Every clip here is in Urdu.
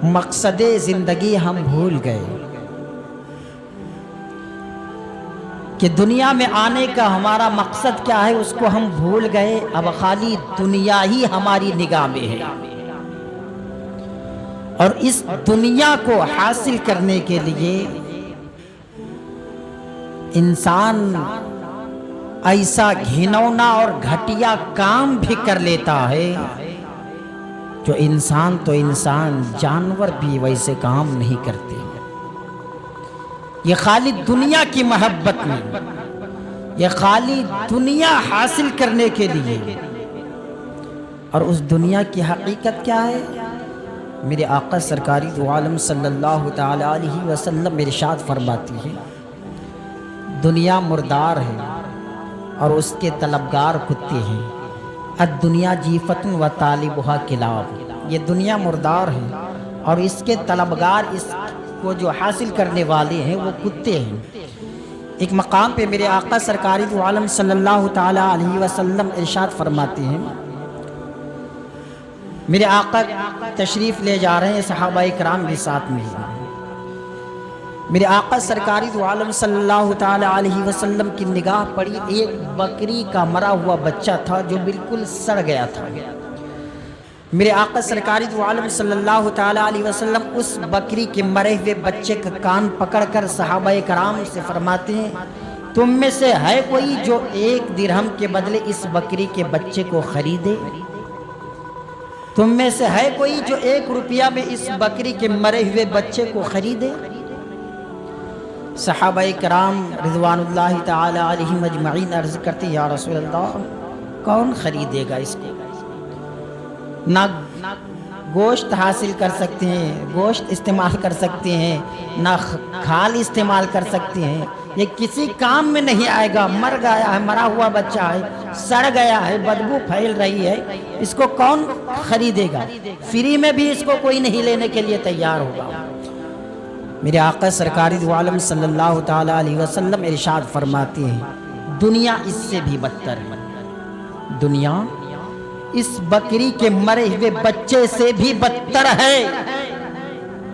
مقصد زندگی ہم بھول گئے کہ دنیا میں آنے کا ہمارا مقصد کیا ہے اس کو ہم بھول گئے. اب خالی دنیا ہی ہماری نگاہ میں ہے، اور اس دنیا کو حاصل کرنے کے لیے انسان ایسا گھنونا اور گھٹیا کام بھی کر لیتا ہے جو انسان تو انسان، جانور بھی ویسے کام نہیں کرتے. یہ خالی دنیا کی محبت میں، یہ خالی دنیا حاصل کرنے کے لیے. اور اس دنیا کی حقیقت کیا ہے؟ میرے آقا سرکاری دو عالم صلی اللہ تعالی علیہ وسلم ارشاد فرماتی ہے، دنیا مردار ہے اور اس کے طلبگار کتے ہیں. الدنیا جیفت و طالبها کلاب. یہ دنیا مردار ہے اور اس کے طلبگار، اس کو جو حاصل کرنے والے ہیں وہ کتے ہیں. ایک مقام پہ میرے آقا سرکاری دو عالم صلی اللہ تعالی علیہ وسلم ارشاد فرماتے ہیں، میرے آقا تشریف لے جا رہے ہیں، صحابہ کرام بھی ساتھ میں ہیں. میرے آقا سرکاری دو عالم صلی اللہ تعالی علیہ وسلم کی نگاہ پڑی، ایک بکری کا مرا ہوا بچہ تھا جو بالکل سڑ گیا تھا. میرے آقا سرکاری دو عالم صلی اللہ تعالی علیہ وسلم اس بکری کے مرے ہوئے بچے کا کان پکڑ کر صحابہ کرام سے فرماتے ہیں، تم میں سے ہے کوئی جو 1 درہم کے بدلے اس بکری کے بچے کو خریدے؟ تم میں سے ہے کوئی جو 1 روپیہ میں اس بکری کے مرے ہوئے بچے کو خریدے؟ صحابہ کرام رضوان اللہ تعالی علیہم اجمعین عرض کرتے، یا رسول اللہ کون خریدے گا اس کو؟ نہ گوشت حاصل کر سکتے ہیں، گوشت استعمال کر سکتے ہیں، نہ کھال استعمال کر سکتے ہیں، یہ کسی کام میں نہیں آئے گا. مر گیا ہے، مرا ہوا بچہ ہے، سڑ گیا ہے، بدبو پھیل رہی ہے، اس کو کون خریدے گا؟ فری میں بھی اس کو کوئی نہیں لینے کے لیے تیار ہوگا. میرے آقا سرکاری دو عالم صلی اللہ تعالی علیہ وسلم ارشاد فرماتے ہیں، دنیا اس سے بھی بدتر ہے. دنیا اس بکری کے مرے ہوئے بچے سے بھی بدتر ہے.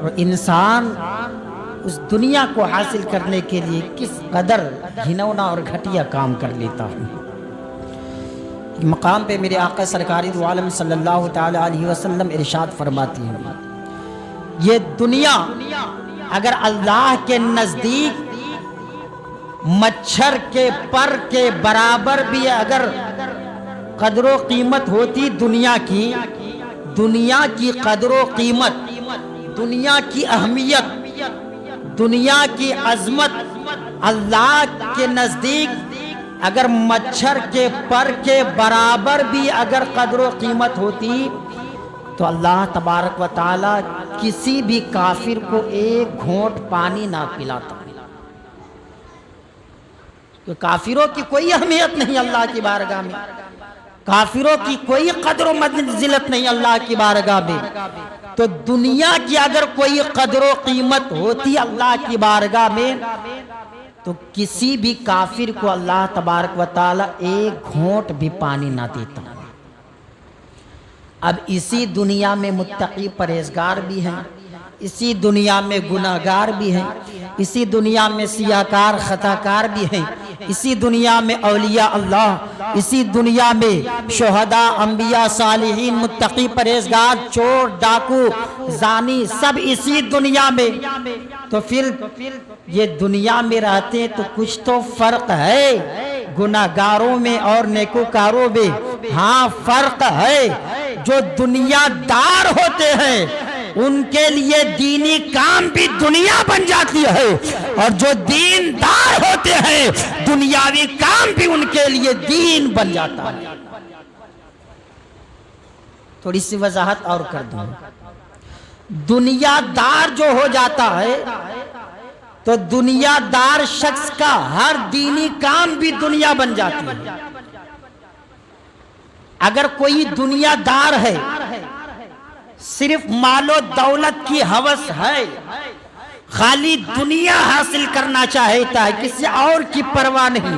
اور انسان اس دنیا کو حاصل کرنے کے لیے کس قدر گھنونا اور گھٹیا کام کر لیتا ہے. مقام پہ میرے آقا سرکاری دو عالم صلی اللہ تعالی علیہ وسلم ارشاد فرماتی ہیں، یہ دنیا اگر اللہ کے نزدیک مچھر کے پر کے برابر بھی اگر قدر و قیمت ہوتی دنیا کی قدر و قیمت، دنیا کی اہمیت، دنیا کی عظمت اللہ کے نزدیک اگر مچھر کے پر کے برابر بھی اگر قدر و قیمت ہوتی تو اللہ تبارک و تعالی کسی بھی کافر کو 1 گھونٹ پانی نہ پلاتا. کہ کافروں کی کوئی اہمیت نہیں اللہ کی بارگاہ میں، کافروں کی کوئی قدر و منزلت نہیں اللہ کی بارگاہ میں. تو دنیا کی اگر کوئی قدر و قیمت ہوتی اللہ کی بارگاہ میں تو کسی بھی کافر کو اللہ تبارک و تعالی 1 گھونٹ بھی پانی نہ دیتا. اب اسی دنیا میں متقی پرہیزگار بھی ہیں، اسی دنیا میں گناہگار بھی ہیں، اسی دنیا میں سیاہکار خطاکار بھی ہیں، اسی دنیا میں اولیاء اللہ، اسی دنیا میں شہداء، انبیاء، صالحین، متقی پرہیزگار، چور، ڈاکو، زانی، سب اسی دنیا میں. تو پھر یہ دنیا میں رہتے ہیں تو کچھ تو فرق ہے گناہگاروں میں اور نیکوکاروں میں. ہاں فرق ہے، جو دنیا دار ہوتے ہیں ان کے لیے دینی کام بھی دنیا بن جاتی ہے، اور جو دین دار ہوتے ہیں دنیاوی کام بھی ان کے لیے دین بن جاتا ہے. تھوڑی سی وضاحت اور کر دوں، دنیا دار جو ہو جاتا ہے تو دنیا دار شخص کا ہر دینی کام بھی دنیا بن جاتی ہے. اگر کوئی دنیا دار ہے، صرف مال و دولت کی ہوس ہے، خالی دنیا حاصل کرنا چاہتا ہے، کسی اور کی پرواہ نہیں،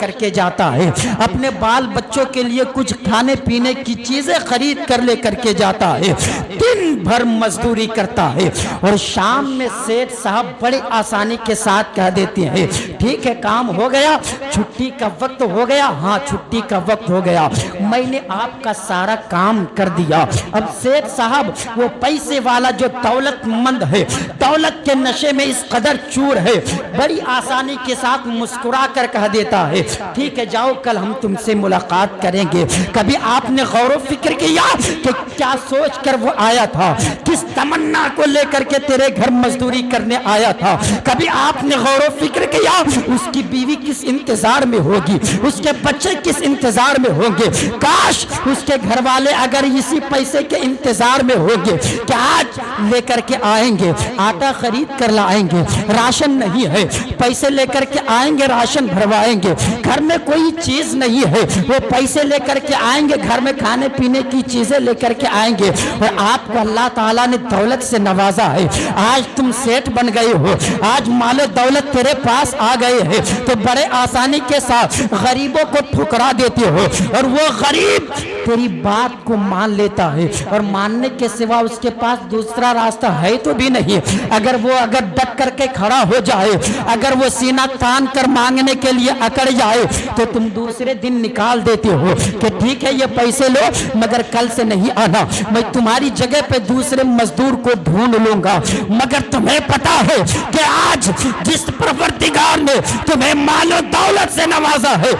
کر کے جاتا ہے، اپنے بال بچوں کے لیے کچھ کھانے پینے کی چیزیں خرید کر لے کر کے جاتا ہے، دن بھر مزدوری کرتا ہے، اور شام میں سیٹھ صاحب بڑے آسانی کے ساتھ کہہ دیتے ہیں ٹھیک ہے کام ہو گیا، چھٹی کا وقت ہو گیا، ہاں چھٹی کا وقت ہو گیا، میں نے آپ کا سارا کام کر دیا۔ اب سیٹھ صاحب وہ پیسے والا جو دولت مند ہے، دولت کے نشے میں اس قدر چور ہے، بڑی آسانی کے ساتھ مسکرا کر کہہ دیتا ہے ٹھیک ہے جاؤ کل ہم تم سے ملاقات کریں گے۔ کبھی آپ نے غور و فکر کیا کہ کیا سوچ کر وہ آیا تھا، کس تمنا کو لے کر کے تیرے گھر مزدوری کرنے آیا تھا؟ کبھی آپ نے غور و فکر کیا اس کی بیوی کس انتظار میں ہوگی، اس کے بچے کس انتظار میں ہوں گے؟ کاش اس کے گھر والے اگر اسی پیسے کے انتظار میں ہوں گے کہ آج لے کر کے آئیں گے آٹا خرید کر لائیں گے، راشن نہیں ہے پیسے لے کر کے آئیں گے راشن بھروائیں گے، گھر میں کوئی چیز نہیں ہے وہ پیسے لے کر کے آئیں گے، گھر میں کھانے پینے کی چیزیں لے کر کے آئیں گے، اور آپ کو اللہ تعالیٰ نے دولت سے نوازا ہے، آج تم سیٹھ بن گئے ہو، آج مال و دولت تیرے پاس آ گئے ہیں تو بڑے آسانی کے ساتھ غریبوں کو ٹھکرا دیتے ہو، اور وہ غریب تیری بات کو مان لیتا ہے، اور ماننے کے سوا اس کے پاس دوسرا راستہ ہے تو بھی نہیں، اگر ڈٹ کر کے کھڑا ہو جائے، اگر وہ سینہ تان کر مانگنے کے لیے اکڑ جائے تو تم دوسرے دن نکال دیتے ہو کہ ٹھیک ہے یہ پیسے لو مگر کل سے نہیں آنا، میں تمہاری جگہ پہ دوسرے مزدور کو ڈھونڈ لوں گا۔ مگر تمہیں پتا ہے کہ آج جس پروردگار نے تمہیں مال و دولت سے نوازا ہے،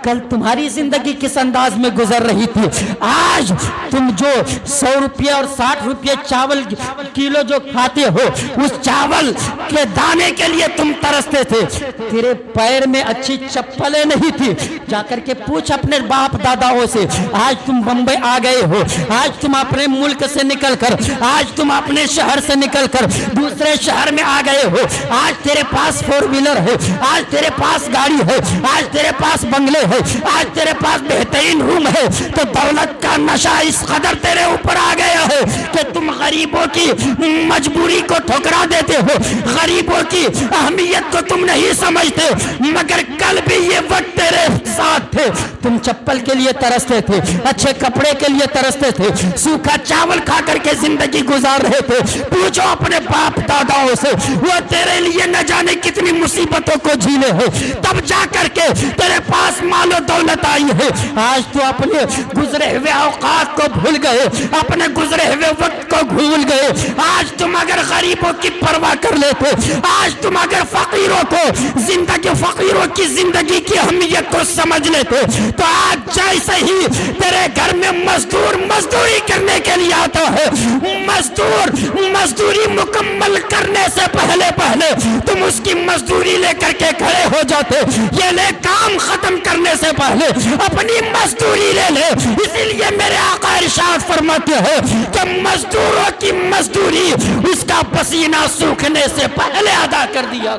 کل تمہاری زندگی کس انداز میں گزر رہی تھی؟ آج تم جو 100 روپے اور 60 روپے چاول کلو جو کھاتے ہو، اس چاول کے دانے کے لیے تم ترستے تھے، تیرے پیر میں اچھی چپلیں نہیں تھی، جا کر کے پوچھ اپنے باپ داداؤں سے، آج تم بمبئی آ گئے ہو، آج تم اپنے ملک سے نکل کر، آج تم اپنے شہر سے نکل کر دوسرے شہر میں آ گئے ہو، آج تیرے پاس 4 ویلر ہے، آج تیرے پاس گاڑی ہے، آج تیرے پاس بنگلے ہے، آج تیرے پاس بہترین روم ہے، تو دولت کا نشہ اس قدر تیرے اوپر آ گیا ہے کہ تم غریبوں کی مجبوری کو ٹھکرا دیتے ہو، غریبوں کی اہمیت کو تم نہیں سمجھتے، مگر کل بھی یہ وقت تیرے ساتھ تھے، تم چپل کے لیے ترستے تھے، اچھے کپڑے کے لیے ترستے تھے، سوکھا چاول کھا کر کے زندگی گزار رہے تھے، پوچھو اپنے باپ داداؤں سے، وہ تیرے لیے نہ جانے کتنی مصیبتوں کو جھیلے ہیں، تب جا کر کے تیرے پاس مال و دولت آئی ہے۔ آج تو اپنے گزرے ہوئے اوقات کو بھول گئے، اپنے گزرے ہوئے وقت کو بھول گئے، آج تم اگر غریبوں کی پرواہ کر لیتے، آج تم اگر فقیروں کی زندگی کی اہمیت کو سمجھ لیتے، تو آج جیسے ہی تیرے گھر میں مزدوری کرنے کے لیے آتا ہے، مزدوری مکمل کرنے سے پہلے تم اس کی مزدوری لے کر کے کھڑے ہو جاتے، یہ لے کام ختم کرنے سے پہلے اپنی مزدوری لے لے۔ اسی لیے میرے آقا ارشاد فرماتے ہیں کہ مزدوروں کی مزدوری اس کا پسینہ سوکھنے سے پہلے ادا کر دیا۔